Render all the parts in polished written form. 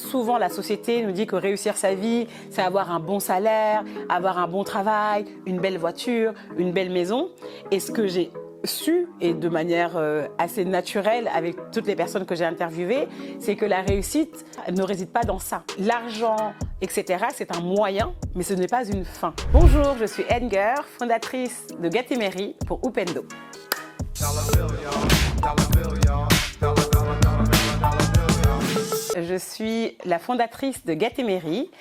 Souvent, la société nous dit que réussir sa vie, c'est avoir un bon salaire, avoir un bon travail, une belle voiture, une belle maison. Et ce que j'ai su, et de manière assez naturelle avec toutes les personnes que j'ai interviewées, c'est que la réussite ne réside pas dans ça. L'argent, etc., c'est un moyen, mais ce n'est pas une fin. Bonjour, je suis Enger, fondatrice de Gatemery pour Upendo. Je suis la fondatrice de Gatemery.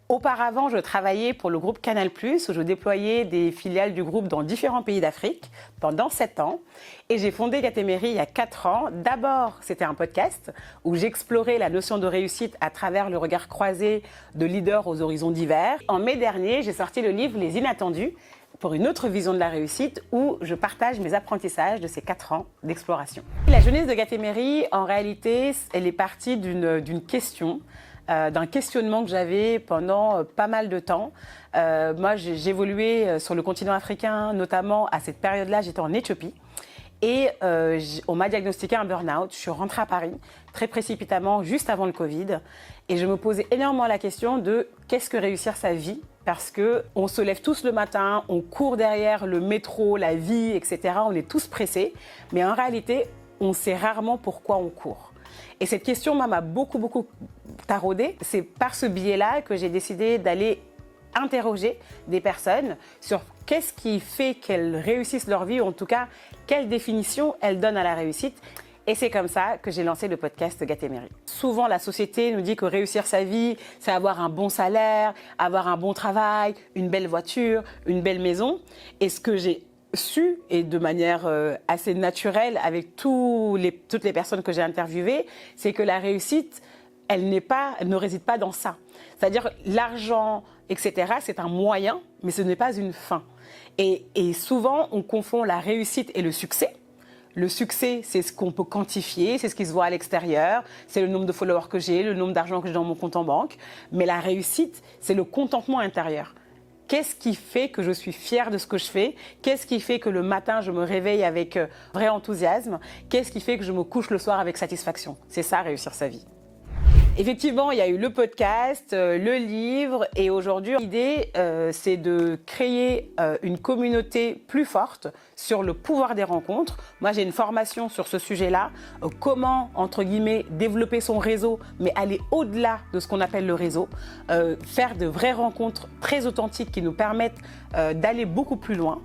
Auparavant, je travaillais pour le groupe Canal+, où je déployais des filiales du groupe dans différents pays d'Afrique pendant 7 ans. Et j'ai fondé Gatemery il y a 4 ans. D'abord, c'était un podcast où j'explorais la notion de réussite à travers le regard croisé de leaders aux horizons divers. En mai dernier, j'ai sorti le livre Les Inattendus pour une autre vision de la réussite où je partage mes apprentissages de ces 4 ans d'exploration. La jeunesse de Gatemery, en réalité, elle est partie d'une question, d'un questionnement que j'avais pendant pas mal de temps. Moi, j'évoluais sur le continent africain, notamment à cette période-là, j'étais en Éthiopie. Et on m'a diagnostiqué un burn-out. Je suis rentrée à Paris très précipitamment, juste avant le Covid. Et je me posais énormément la question de qu'est-ce que réussir sa vie ? Parce qu'on se lève tous le matin, on court derrière le métro, la vie, etc. On est tous pressés. Mais en réalité, on sait rarement pourquoi on court. Et cette question m'a beaucoup taraudée. C'est par ce biais-là que j'ai décidé d'aller interroger des personnes sur qu'est-ce qui fait qu'elles réussissent leur vie, ou en tout cas, quelle définition elles donnent à la réussite. Et c'est comme ça que j'ai lancé le podcast Gatemery. Souvent, la société nous dit que réussir sa vie, c'est avoir un bon salaire, avoir un bon travail, une belle voiture, une belle maison. Et ce que j'ai su, et de manière assez naturelle avec toutes les personnes que j'ai interviewées, c'est que la réussite, elle ne réside pas dans ça. C'est-à-dire l'argent, etc., c'est un moyen, mais ce n'est pas une fin. Et souvent, on confond la réussite et le succès. Le succès, c'est ce qu'on peut quantifier, c'est ce qui se voit à l'extérieur, c'est le nombre de followers que j'ai, le nombre d'argent que j'ai dans mon compte en banque. Mais la réussite, c'est le contentement intérieur. Qu'est-ce qui fait que je suis fière de ce que je fais? Qu'est-ce qui fait que le matin, je me réveille avec vrai enthousiasme? Qu'est-ce qui fait que je me couche le soir avec satisfaction? C'est ça, réussir sa vie. Effectivement, il y a eu le podcast, le livre, et aujourd'hui, l'idée, c'est de créer une communauté plus forte sur le pouvoir des rencontres. Moi, j'ai une formation sur ce sujet-là, comment, entre guillemets, développer son réseau, mais aller au-delà de ce qu'on appelle le réseau, faire de vraies rencontres très authentiques qui nous permettent d'aller beaucoup plus loin.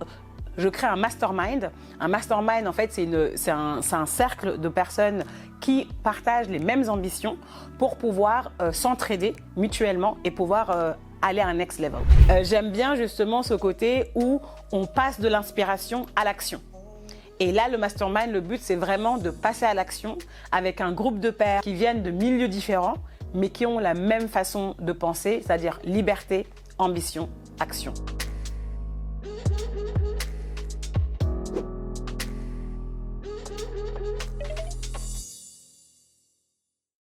Je crée un mastermind. Un mastermind, en fait, c'est un cercle de personnes qui partagent les mêmes ambitions pour pouvoir s'entraider mutuellement et pouvoir aller à un next level. J'aime bien justement ce côté où on passe de l'inspiration à l'action. Et là, le mastermind, le but, c'est vraiment de passer à l'action avec un groupe de pairs qui viennent de milieux différents, mais qui ont la même façon de penser, c'est-à-dire liberté, ambition, action.